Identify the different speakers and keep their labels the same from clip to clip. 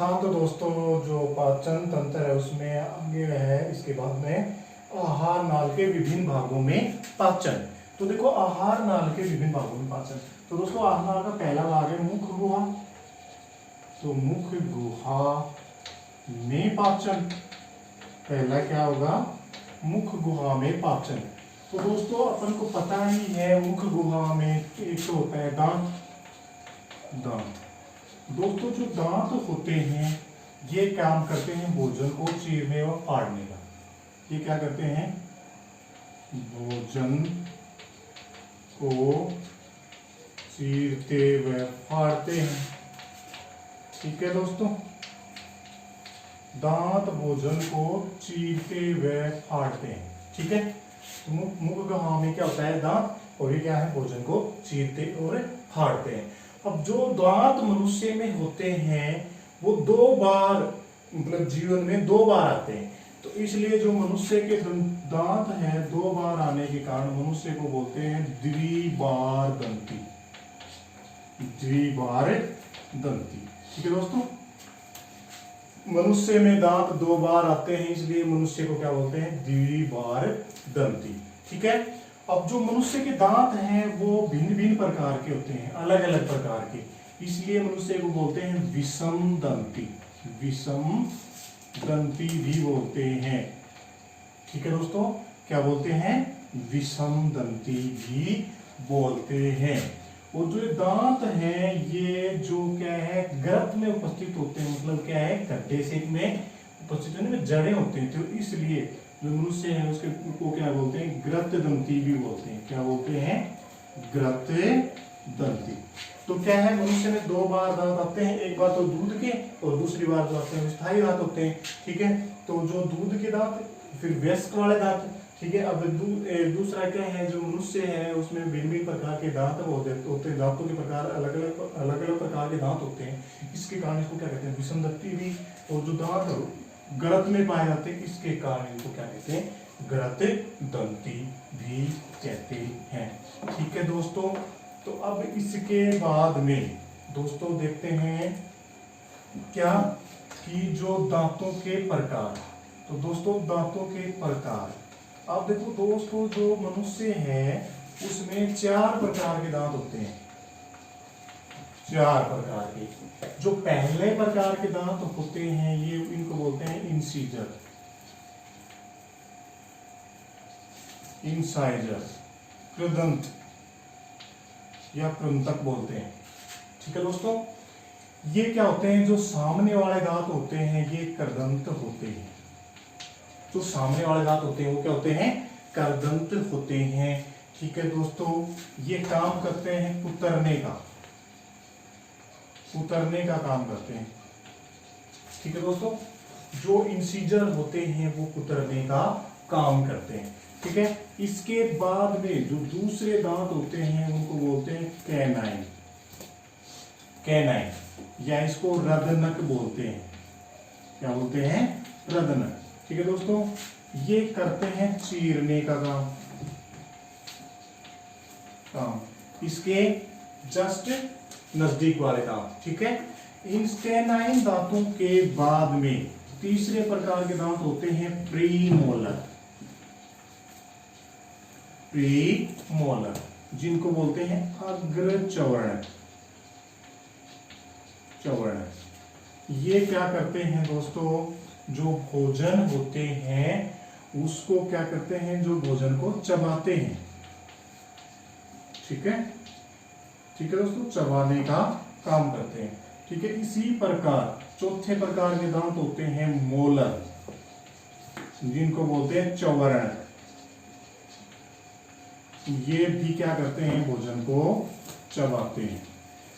Speaker 1: हाँ, तो दोस्तों जो पाचन तंत्र है उसमें आगे है इसके बाद में आहार नाल के विभिन्न भागों में पाचन। तो देखो आहार नाल के विभिन्न भागों में पाचन। तो दोस्तों आहार नाल का पहला भाग है मुख गुहा। तो मुख गुहा में पाचन पहला क्या होगा? मुख गुहा में पाचन। तो दोस्तों अपन को पता ही है मुख गुहा में एक तो होता है दांत। दोस्तों जो दांत होते हैं ये काम करते हैं भोजन को चीरने और फाड़ने का। ये क्या करते हैं? भोजन को चीरते व फाड़ते हैं। ठीक है दोस्तों, दांत भोजन को चीरते व फाड़ते हैं। ठीक है, तो मुख गुहा में क्या होता है? दांत, और ये क्या है? भोजन को चीरते और फाड़ते हैं। अब जो दांत मनुष्य में होते हैं वो दो बार, मतलब जीवन में दो बार आते हैं। तो इसलिए जो मनुष्य के दांत हैं दो बार आने के कारण मनुष्य को बोलते हैं द्विबार दंती। द्विबार दंती। ठीक है दोस्तों, मनुष्य में दांत दो बार आते हैं इसलिए मनुष्य को क्या बोलते हैं? द्विबार दंती। ठीक है, अब जो मनुष्य के दांत हैं वो भिन्न भिन्न प्रकार के होते हैं, अलग अलग प्रकार के, इसलिए मनुष्य को बोलते हैं विषम दंती। विषम दंती भी बोलते हैं। ठीक है दोस्तों, क्या बोलते हैं? विषम दंती भी बोलते हैं। और जो दांत हैं ये जो क्या है? गर्त में उपस्थित होते हैं, मतलब क्या है? गड्ढे से में उपस्थित होने में जड़ें होते हैं। तो इसलिए जो मनुष्य है उसके को क्या बोलते हैं? ग्रत दंती भी बोलते हैं। क्या बोलते हैं? ग्रत दंती। तो क्या है? मनुष्य में दो बार दांत आते हैं, एक बार तो दूध के और दूसरी बार जो आते हैं स्थायी दांत होते हैं। ठीक है, तो जो दूध के दांत, फिर वयस्क वाले दांत। ठीक है, अब दूसरा क्या है? जो मनुष्य है उसमें भिन्न भिन्न प्रकार के दांत होते हैं। दांतों के प्रकार अलग अलग प्रकार के दांत होते हैं। इसके कारण इसको क्या कहते हैं? विषम दंती भी। और जो दांत ग्रत में पाए जाते हैं इसके कारण इनको क्या कहते हैं? ग्रत दंती भी कहते हैं। ठीक है दोस्तों, तो अब इसके बाद में दोस्तों देखते हैं क्या कि जो दांतों के प्रकार। तो दोस्तों दांतों के प्रकार, अब देखो दोस्तों जो मनुष्य है उसमें चार प्रकार के दांत होते हैं। चार प्रकार के। जो पहले प्रकार के दांत होते हैं ये इनको बोलते हैं इंसीजर। इंसाइजर, कृदंत या कृंतक बोलते हैं। ठीक है दोस्तों, ये क्या होते हैं? जो सामने वाले दांत होते हैं ये करदंत होते हैं। जो सामने वाले दांत होते हैं वो क्या होते हैं? करदंत होते हैं। ठीक है दोस्तों, ये काम करते हैं कुतरने का। उतरने का काम करते हैं। ठीक है दोस्तों, जो इंसीजर होते हैं वो कुतरने का काम करते हैं। ठीक है, इसके बाद में जो दूसरे दांत होते हैं उनको बोलते हैं कैनाइन। कैनाइन या इसको रदनक बोलते हैं। क्या बोलते हैं? रदनक। ठीक है दोस्तों, ये करते हैं चीरने का काम। इसके जस्ट नजदीक वाले दांत। ठीक है, इन कैनाइन दांतों के बाद में तीसरे प्रकार के दांत होते हैं प्रीमोलर। प्रीमोलर जिनको बोलते हैं अग्रचवर्ण। चवर्ण, ये क्या करते हैं दोस्तों? जो भोजन होते हैं उसको क्या करते हैं? जो भोजन को चबाते हैं। ठीक है, ठीक है दोस्तों, चबाने का काम करते हैं। ठीक है, इसी प्रकार चौथे प्रकार के दांत होते हैं मोलर, जिनको बोलते हैं चवर्ण। ये भी क्या करते हैं? भोजन को चबाते हैं।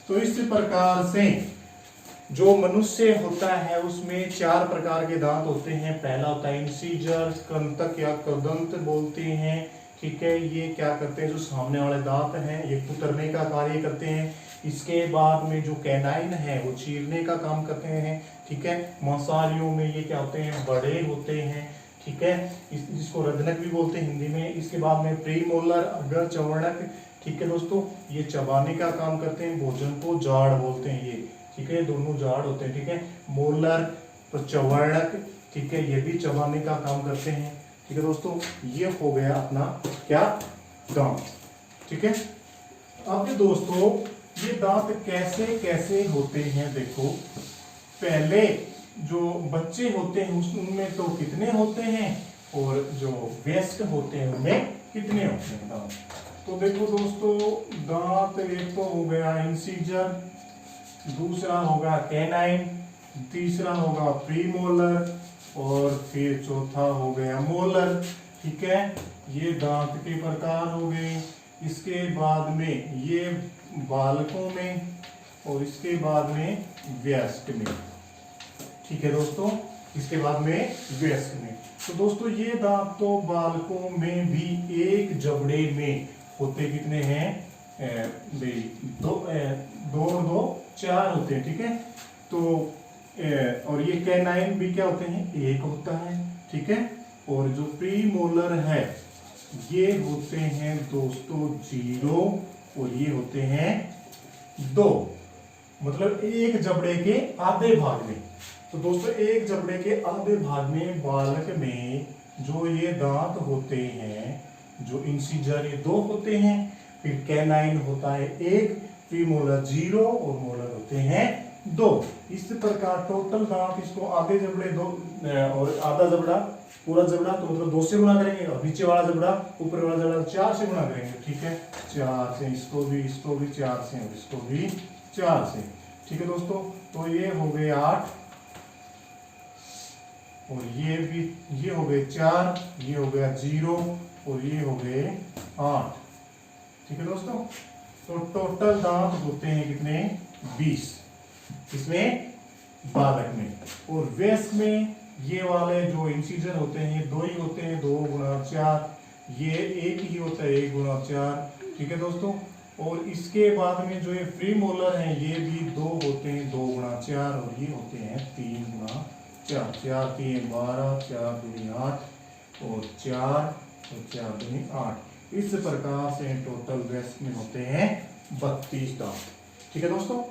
Speaker 1: तो इस प्रकार से जो मनुष्य होता है उसमें चार प्रकार के दांत होते हैं। पहला होता है इंसीजर, कृंतक या कृदंत बोलते हैं। ठीक है, ये क्या करते हैं? जो सामने वाले दांत हैं ये कुतरने का कार्य करते हैं। इसके बाद में जो कैनाइन है वो चीरने का काम करते हैं। ठीक है, मांसाहारियों में ये क्या होते हैं? बड़े होते हैं। ठीक है, जिसको रदनक भी बोलते हैं हिंदी में। इसके बाद में प्रीमोलर, अग्रचवर्णक। ठीक है दोस्तों, ये चबाने का काम करते हैं। भोजन को जाड़ बोलते हैं। ये ठीक है, दोनों जाड़ होते हैं। ठीक है, मोलर तो चवर्णक, ठीक है, ये भी चबाने का काम करते हैं। ठीक है दोस्तों, ये हो गया अपना क्या, दांत। ठीक है, अब दोस्तों ये दांत कैसे कैसे होते हैं, देखो पहले जो बच्चे होते हैं उनमें तो कितने होते हैं, और जो वयस्क होते हैं उनमें कितने होते हैं दांत। तो देखो दोस्तों, दांत एक तो हो गया इंसीजर, दूसरा होगा कैनाइन, तीसरा होगा प्रीमोलर, और फिर चौथा हो गया मोलर। ठीक है, ये दांत के प्रकार हो गए। इसके बाद में ये बालकों में, और इसके बाद में वयस्क में। ठीक है दोस्तों, इसके बाद में वयस्क में। तो दोस्तों ये दांत तो बालकों में भी एक जबड़े में होते कितने हैं, दो और दो चार होते हैं। ठीक है, तो और ये कैनाइन भी क्या होते हैं, एक होता है। ठीक है, और जो प्रीमोलर है ये होते हैं दोस्तों 0, और ये होते हैं 2, मतलब एक जबड़े के आधे भाग में। तो दोस्तों एक जबड़े के आधे भाग में बालक में जो ये दांत होते हैं, जो इंसीजर ये 2 होते हैं, फिर कैनाइन होता है 1, प्रीमोलर 0 और मोलर होते हैं 2। इस प्रकार टोटल दांत, इसको आधे जबड़े 2 और आधा जबड़ा, पूरा जबड़ा तो मतलब 2 से गुणा करेंगे, और नीचे वाला जबड़ा, ऊपर वाला जबड़ा 4 से गुणा करेंगे। ठीक है, 4 से, इसको भी 4 से, और इसको भी 4 से। ठीक है दोस्तों, तो ये हो गए 8, और ये भी, ये हो गए 4, ये हो गया 0, और ये हो गए 8। ठीक है दोस्तों, तो टोटल दांत होते हैं कितने, 20 इसमें बालक में। और वयस्क में ये वाले जो इंसीजर होते हैं ये 2 ही होते हैं, 2 गुणा 4, ये 1 ही होता है, 1 गुणा 4। ठीक है दोस्तों, और इसके बाद में जो ये प्रीमोलर हैं ये भी 2 होते हैं, 2 गुणा 4, और ये होते हैं 3 गुणा 4, 4 3 12, 4 दूनी 8, और 4 और 4 दूनी 8। इस प्रकार से टोटल वयस्क में होते हैं 32 दांत। ठीक है दोस्तों,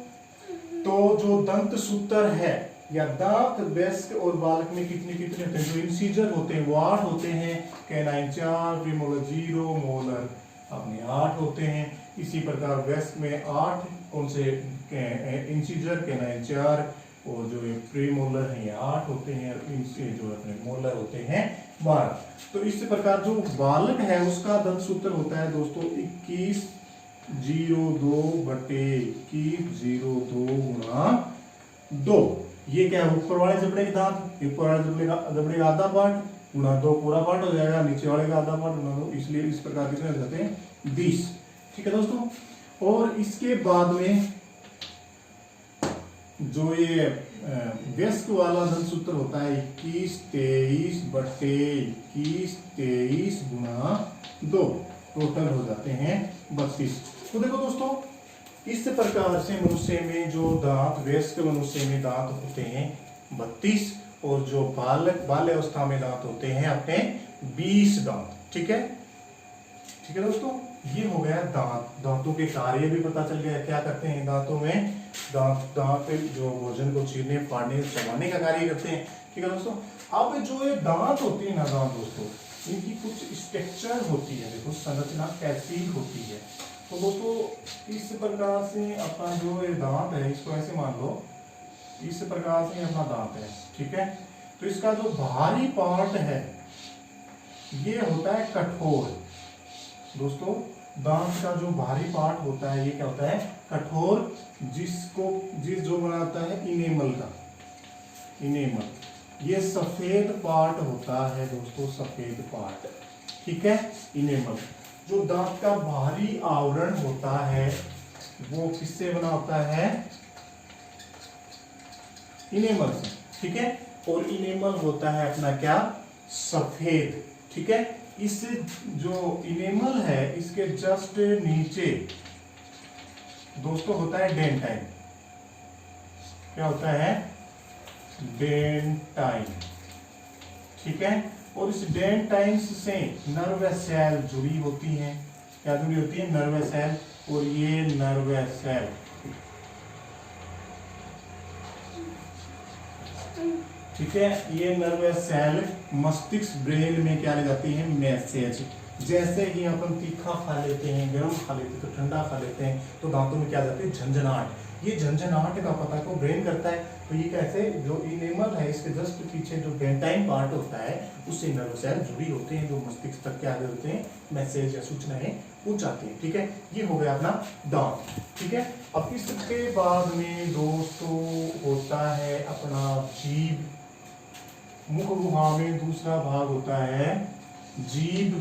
Speaker 1: तो जो दंत सूत्र है या दांत वयस्क और बालक में कितने कितने होते हैं, जो इंसीजर होते हैं वो 8 होते हैं, कैनाइन 4, प्रीमोलर 0, मोलर अपने 8 होते हैं। इसी प्रकार वयस्क में 8 कौन से इंसीजर, कैनाइन 4, और जो ये प्रीमोलर है ये 8 होते हैं, और इनसे जो अपने मोलर होते हैं 12। तो इस प्रकार जो बालक है उसका दंत सूत्र होता है दोस्तों 21/02 बटे 21/02 गुणा 2। ये क्या है, ऊपर वाले जबड़े के दांत, ऊपर वाले जबड़े का आधा पार्ट गुणा 2 पूरा पार्ट हो जाएगा, नीचे वाले का आधा पार्ट गुणा 2, इसलिए इस प्रकार कितने हो जाते हैं 20। ठीक है दोस्तों, और इसके बाद में जो ये वयस्क वाला दंत सूत्र होता है 21/23 बटे 21/23 गुणा 2, टोटल हो जाते हैं 32। तो देखो दोस्तों, इस प्रकार से मनुष्य में जो दांत, वयस्क मनुष्य में दांत होते हैं 32, और जो बाल्य अवस्था में दांत होते हैं अपने 20 दांत। ठीक है, ठीक है दोस्तों, ये हो गया दांत। दांतों के कार्य भी पता चल गया, क्या करते हैं दांतों में, दांत जो भोजन को चीरने, फाड़ने, चबाने का कार्य करते हैं। ठीक है दोस्तों, अब जो ये दांत होती है ना दांत दोस्तों, इनकी कुछ स्ट्रक्चर होती है, देखो संरचना कैसी होती है। तो दोस्तों इस प्रकार से अपना जो ये दांत है, इसको ऐसे मान लो, इस प्रकार से अपना दांत है। ठीक है, तो इसका जो बाहरी पार्ट है ये होता है कठोर। दोस्तों दांत का जो बाहरी पार्ट होता है ये क्या होता है, कठोर, जो बनाता है इनेमल का, इनेमल। ये सफेद पार्ट होता है दोस्तों, सफेद पार्ट। ठीक है, इनेमल। जो दांत का बाहरी आवरण होता है वो किससे बना होता है, इनेमल से। ठीक है, और इनेमल होता है अपना क्या, सफेद। ठीक है, इस जो इनेमल है इसके जस्ट नीचे दोस्तों होता है डेंटाइन। क्या होता है, डेंटाइन। ठीक है, और इस डेंटाइन्स से नर्व सेल जुड़ी होती हैं। क्या जुड़ी होती है, नर्व सेल। और ये नर्व सेल ठीक है, ये नर्वस सेल मस्तिष्क ब्रेन में क्या ले जाती है, मैसेज। जैसे ही अपन तीखा खा लेते हैं, गर्म खा लेते हैं, तो ठंडा खा लेते हैं, तो दांतों में क्या जाती है, झंझनाहट। ये झंझनाहट का पता को ब्रेन करता है। तो ये कैसे, जो इनेमल है इसके जस्ट पीछे जो डेंटाइन पार्ट होता है उससे नर्व सेल जुड़ी होते हैं, जो मस्तिष्क तक क्या होते हैं, मैसेज या सूचनाएं पहुंचाते हैं। ठीक है, ये हो गया अपना दांत। ठीक है, अब इसके बाद में दोस्तों होता है अपना जीभ। मुख गुहा में दूसरा भाग होता है जीभ।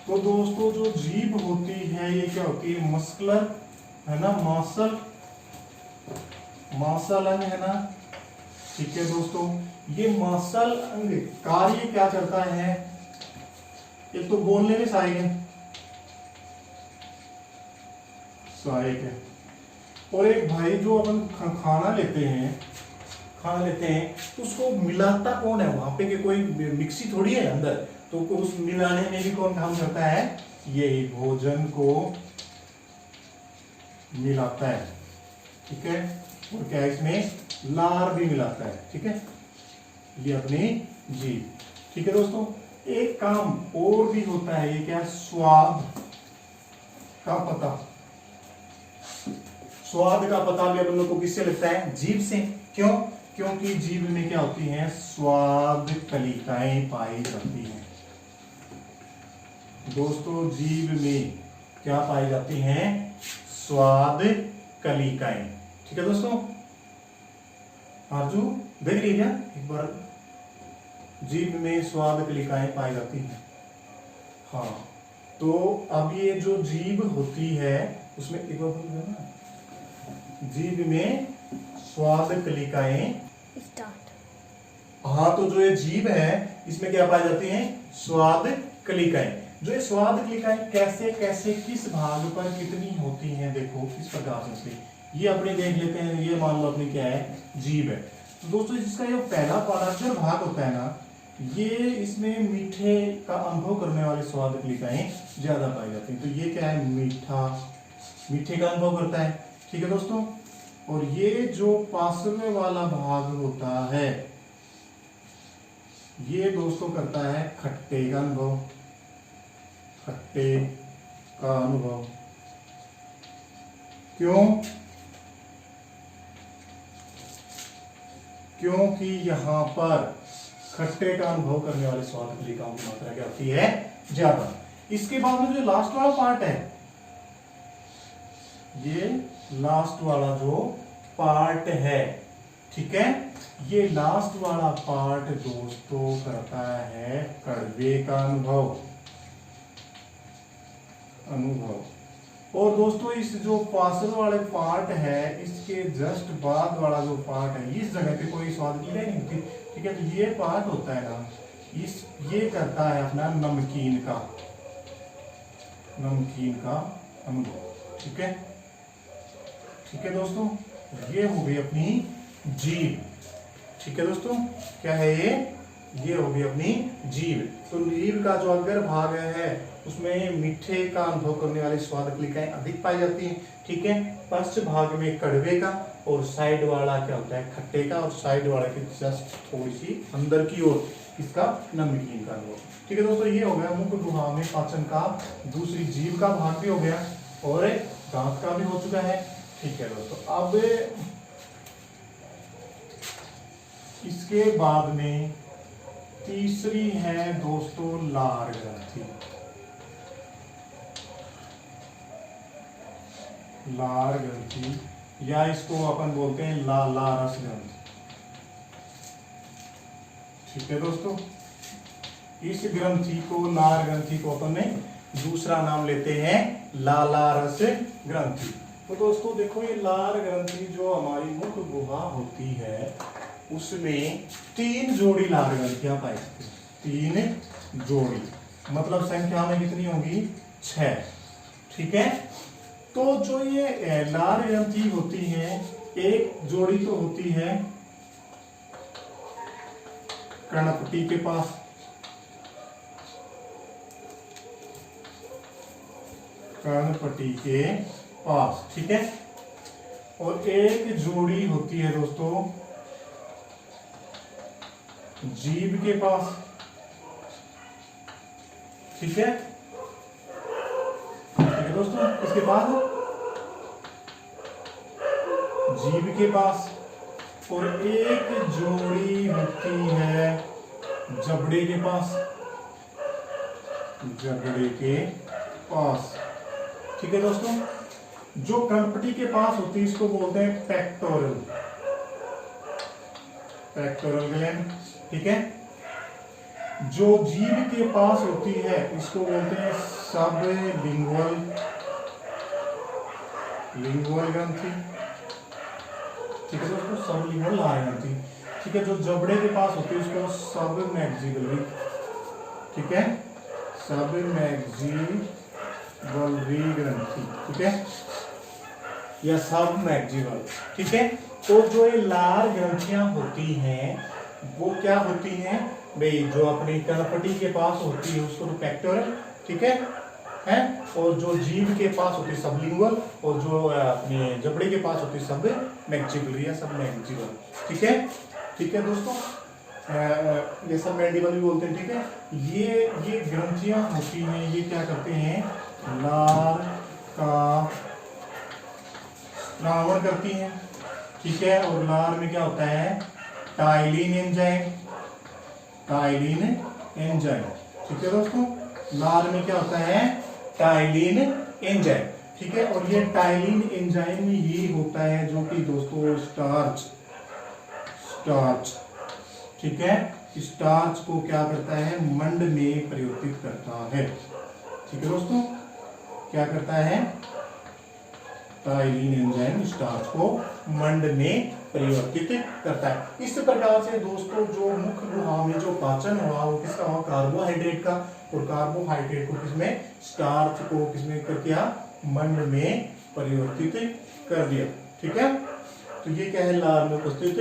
Speaker 1: तो दोस्तों जो जीभ होती है ये क्या होती है, मस्कुलर है ना, मांसल अंग है ना। ठीक है दोस्तों, ये मांसल अंग कार्य क्या करता है, एक तो बोलने में सहायक है, और एक भाई जो अपन खाना लेते हैं तो उसको मिलाता कौन है, वहां पे कि कोई मिक्सी थोड़ी है अंदर, तो उस मिलाने में भी कौन काम करता है, यही भोजन को मिलाता है। ठीक है, और क्या इसमें लार भी मिलाता है। ठीक है, ये अपनी जीभ। ठीक है दोस्तों, एक काम और भी होता है, ये क्या, स्वाद का पता। स्वाद का पता भी अपन लोग को किससे लगता है, जीभ से। क्यों, क्योंकि जीभ में क्या होती है, स्वाद कलिकाएं पाई जाती हैं। दोस्तों जीभ में क्या पाई जाती हैं, स्वाद कलिकाएं। ठीक है दोस्तों, आरजू देख लीजिए एक बार, जीभ में स्वाद कलिकाएं पाई जाती हैं। हाँ, तो अब ये जो जीभ होती है उसमें एक बार ना, जीभ में स्वाद कलिकाएं स्टार्ट। हाँ, तो जो ये जीभ है इसमें क्या पाई जाती हैं, स्वाद कलिकाएं। जो ये स्वाद कलिकाएं कैसे कैसे किस भाग पर कितनी होती हैं, देखो किस प्रकार से, ये अपने देख लेते हैं। ये मान लो अपनी क्या है, जीभ है। तो दोस्तों जिसका ये पहला पाराशर भाग होता है ना, ये इसमें मीठे का अनुभव करने वाली स्वाद कलिकाएं ज्यादा पाई जाती हैं। तो ये क्या है, मीठे का अनुभव करता है। ठीक है दोस्तों, और ये जो पार्श्व वाला भाग होता है ये दोस्तों करता है खट्टे का अनुभव, खट्टे का अनुभव। क्यों, क्योंकि यहां पर खट्टे का अनुभव करने वाले स्वाद कलिकाओं की मात्रा क्या होती है, ज्यादा। इसके बाद में जो लास्ट वाला पार्ट है, ये लास्ट वाला जो पार्ट है, ठीक है, ये लास्ट वाला पार्ट दोस्तों करता है कड़वे का अनुभव। और दोस्तों इस जो पार्श्व वाले पार्ट है, इसके जस्ट बाद वाला जो पार्ट है, इस जगह पे कोई स्वाद की नहीं होती। ठीक है, तो ये पार्ट होता है ना, ये करता है अपना नमकीन का अनुभव। ठीक है, ठीक है दोस्तों, ये हो गई अपनी जीभ। ठीक है दोस्तों, क्या है ये हो गई अपनी जीभ। तो जीभ का जो अग्र भाग है उसमें मीठे का अनुभव करने वाली स्वाद कलिकाएं अधिक पाई जाती हैं। ठीक है, पश्च भाग में कड़वे का, और साइड वाला क्या होता है, खट्टे का, और साइड वाला की जस्ट थोड़ी सी अंदर की ओर इसका नमकीन का अनुभव। ठीक है दोस्तों, ये हो गया मुख गुहा में पाचन का दूसरी जीभ का भाग भी हो गया, और दांत का भी हो चुका है। ठीक है दोस्तों, अब इसके बाद में तीसरी है दोस्तों लार ग्रंथि। लार ग्रंथि, या इसको अपन बोलते हैं लालारस ग्रंथि। ठीक है दोस्तों, इस ग्रंथि को, लार ग्रंथि को अपन ने दूसरा नाम लेते हैं लालारस ग्रंथि। तो दोस्तों देखो, ये लार ग्रंथि जो हमारी मुख गुहा होती है उसमें 3 जोड़ी लार ग्रंथियां पाई जाती हैं। 3 जोड़ी मतलब संख्या में कितनी होगी, 6। ठीक है, तो जो ये लार ग्रंथि होती है, एक जोड़ी तो होती है कर्णपट्टी के पास, कर्णपट्टी के पास। ठीक है, और एक जोड़ी होती है दोस्तों जीभ के पास, ठीक है दोस्तों। इसके बाद जीभ के पास, और एक जोड़ी होती है जबड़े के पास, जबड़े के पास, ठीक है दोस्तों। जो कनपटी के पास होती है इसको बोलते हैं पेक्टोरल, पेक्टोरल ग्लैंड, ठीक है। जो जीभ के पास होती है इसको बोलते हैं सबलिंगुअल, लिंगुअल ग्रंथि, ठीक है दोस्तों, सबलिंगुअल लार ग्रंथि, ठीक है। जो जबड़े के पास होती है उसको सबमैक्सिलरी, ठीक है, सबमैक्सिलरी ग्रंथि, ठीक है, या सबमैक्सिलर, ठीक है। तो जो ये लार ग्रंथियां होती हैं वो क्या होती हैं भाई, जो अपनी कनपटी के पास होती है उसको तो पेक्टोरल, ठीक है, और जो जीभ के पास होती है सबलिंगुअल, और जो अपने जबड़े के पास होती है सबमैक्सिलरी या सबमैक्सिलर, ठीक है, ठीक है दोस्तों। ये सब मैंडिबल भी बोलते हैं, ठीक है। ये ग्रंथियां होती हैं, ये क्या करते हैं, लार का स्रावण करती हैं, ठीक है। और लार में क्या होता है, टाइलिन एंजाइम, टाइलिन एंजाइम, ठीक है दोस्तों। लार में क्या होता है, टाइलिन एंजाइम, ठीक है। और ये टाइलिन एंजाइम ये होता है जो कि दोस्तों स्टार्च, स्टार्च, ठीक है, स्टार्च को क्या करता है, मंड में परिवर्तित करता है, ठीक है दोस्तों। क्या करता है, टाइलिन एंजाइम स्टार्च को मंड में परिवर्तित करता है। इस प्रकार से दोस्तों जो मुख्य गुहा में जो पाचन हुआ वो किसका हुआ, कार्बोहाइड्रेट का, और कार्बोहाइड्रेट को किसमें, स्टार्च को किसमें कर दिया, मंड में परिवर्तित कर दिया, ठीक है। तो ये क्या है, लार में उपस्थित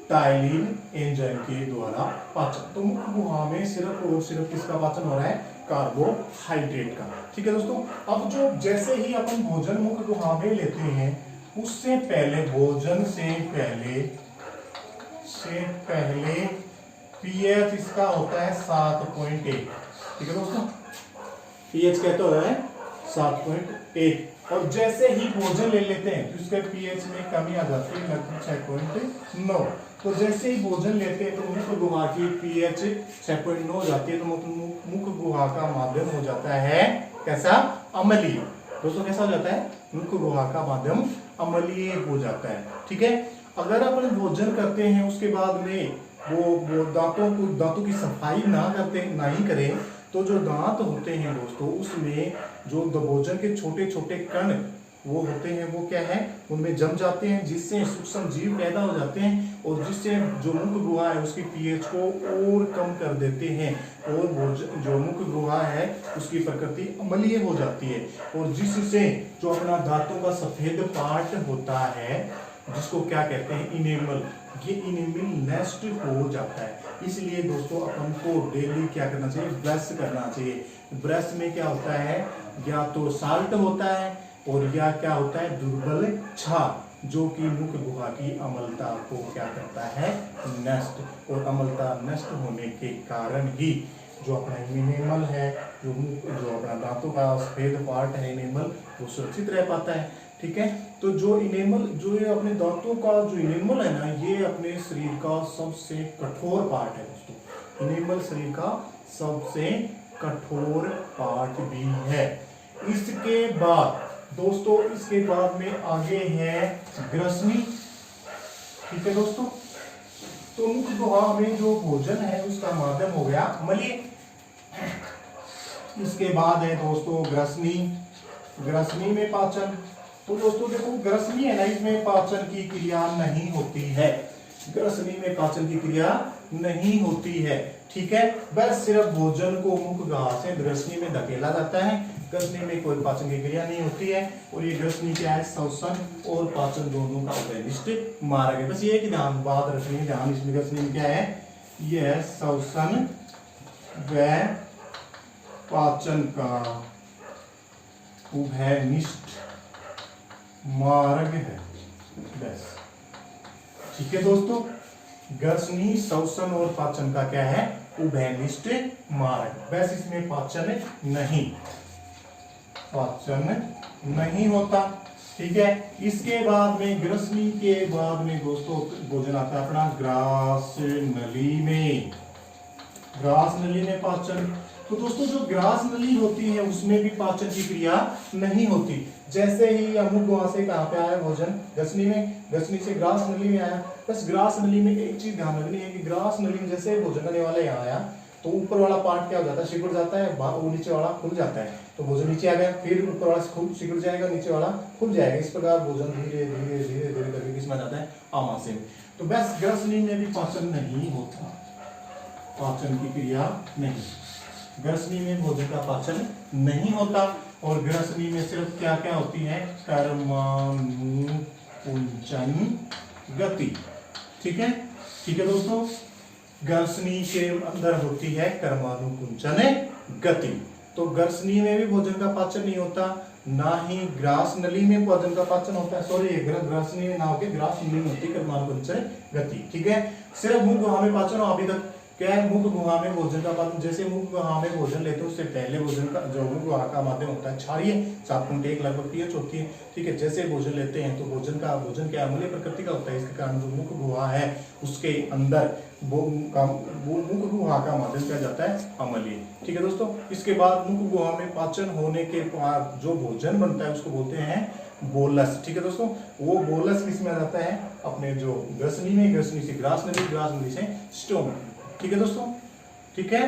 Speaker 1: टाइलिन एंजाइम के द्वारा पाचन। तो मुख्य गुहा में सिर्फ और सिर्फ किसका पाचन हो रहा है, कार्बोहाइड्रेट का, ठीक है दोस्तों। अब जो जैसे ही अपन भोजन मुख्य गुहा में लेते हैं उससे पहले, भोजन से पहले पीएच इसका होता है 7.1, ठीक है दोस्तों। पीएच कहते हो रहा है 7.1, और जैसे ही भोजन ले लेते हैं तो इसके पीएच में कमी आ जाती है लगभग 6.9। तो जैसे ही भोजन लेते हैं तो मुख्य गुहा की पीएच 6.9 हो जाती है, तो मुख्य गुहा का माध्यम हो जाता है कैसा, अम्लीय। दोस्तों कैसा हो जाता है, मुख्य गुहा का माध्यम अम्लीय हो जाता है, ठीक है। अगर अपन भोजन करते हैं उसके बाद में वो दांतों की सफाई ना ही करें, तो जो दांत होते हैं दोस्तों उसमें जो भोजन के छोटे छोटे कण वो होते हैं, वो क्या है, उनमें जम जाते हैं, जिससे सूक्ष्म जीव पैदा हो जाते हैं, और जिससे जो मुख्य गुहा है उसकी पीएच को और कम कर देते हैं, और जो मुख्य गुहा है उसकी प्रकृति अम्लीय हो जाती है, और जिससे जो अपना दांतों का सफेद पार्ट होता है जिसको क्या कहते हैं, इनेमल, ये इनेमल नेस्ट हो जाता है। इसलिए दोस्तों अपन को डेली क्या करना चाहिए, ब्रश करना चाहिए। ब्रश में क्या होता है, या तो साल्ट होता है और या क्या होता है, दुर्बल क्षार, जो कि मुख्य गुहा की अम्लता को क्या करता है, नष्ट, और अम्लता नष्ट होने के कारण ही जो अपना इनेमल है, जो अपना दांतों का सफेद पार्ट है इनेमल, वो सुरक्षित रह पाता है, ठीक है। तो जो इनेमल, जो ये अपने दांतों का जो इनेमल है ना, ये अपने शरीर का सबसे कठोर पार्ट है दोस्तों। इनेमल शरीर का सबसे कठोर पार्ट भी है। इसके बाद दोस्तों, इसके बाद में आगे है ग्रसनी, ठीक है दोस्तों। तो मुख्य गुहा में जो भोजन है उसका माध्यम हो गया अम्लीय। इसके बाद है दोस्तों ग्रसनी, ग्रसनी में पाचन। तो दोस्तों देखो ग्रसनी है ना, इसमें पाचन की क्रिया नहीं होती है, ग्रसनी में पाचन की क्रिया नहीं होती है, ठीक है। बस सिर्फ भोजन को मुख्य गुहा से ग्रसनी में धकेला जाता है, ग्रसनी में कोई पाचन की क्रिया नहीं होती है। और ये ग्रसनी क्या है, श्वसन और पाचन दोनों का उपरिष्ट मार्ग है। बस ये कि ध्यान बात रखनी है, ध्यान इसमें ग्रसनी में क्या है, यह श्वसन व पाचन का उभयनिष्ठ मार्ग है, बस, ठीक है दोस्तों। ग्रसनी, श्वसन और पाचन का क्या है, उभयनिष्ठ मार्ग। बस इसमें पाचन नहीं होता। ठीक है, इसके बाद में ग्रसनी के बाद में दोस्तों भोजन आता है अपना ग्रास नली में पाचन। तो दोस्तों जो ग्रास नली होती है उसमें भी पाचन की क्रिया नहीं होती। जैसे ही अमुक गुहा से कहां पे आया भोजन, ग्रसनी में, ग्रसनी से ग्रास नली में आया। बस ग्रास नली में एक चीज ध्यान रखनी है कि ग्रास नली में जैसे भोजन करने वाला यहाँ आया तो ऊपर वाला पार्ट क्या हो जाता है, सिकुड़ जाता है, वो नीचे वाला खुल जाता है। तो भोजन नीचे आ गया, फिर ऊपर वाला सिकुड़ जाएगा, नीचे वाला खुल जाएगा। इस प्रकार भोजन धीरे धीरे धीरे धीरे करके किसमें जाता है, आमाशय में। तो बस ग्रसनी में भी पाचन नहीं होता, पाचन की क्रिया नहीं। ग्रसनी में भोजन का पाचन नहीं होता। और ग्रसनी में सिर्फ क्या क्या होती है, कर्मानुकुंचन गति। ठीक है दोस्तों, ग्रसनी के अंदर होती है कर्मानुकुंचन गति। तो ग्रसनी में भी भोजन का पाचन नहीं होता, ना ही ग्रास नली में भोजन का पाचन होता है। सॉरी, ग्रसनी में ना होकर ग्रास नली में होती है कर्मानुकुंचन गति। ठीक है, सिर्फ मुख गुहा में पाचन हो। अभी तक क्या है, मुख गुहा में भोजन का पाचन। जैसे मुख गुहा में भोजन लेते हैं उससे पहले भोजन का जो मुख गुहा का माध्यम होता है क्षारीय, 7.1 लगभग पीएच होती है। ठीक है, जैसे भोजन लेते हैं तो भोजन क्या अम्लीय प्रकृति का होता है। इसके कारण जो मुख गुहा है उसके अंदर वो मुख गुहा का माध्यम क्या जाता है, अम्लीय। ठीक है दोस्तों, इसके बाद मुख गुहा में पाचन होने के बाद जो भोजन बनता है उसको बोलते हैं बोलस। ठीक है दोस्तों, वो बोलस किस में आ जाता है, अपने जो ग्रसनी में, ग्रसनी से ग्रास नली, ग्रास नली से स्टोमक। ठीक है दोस्तों, ठीक है।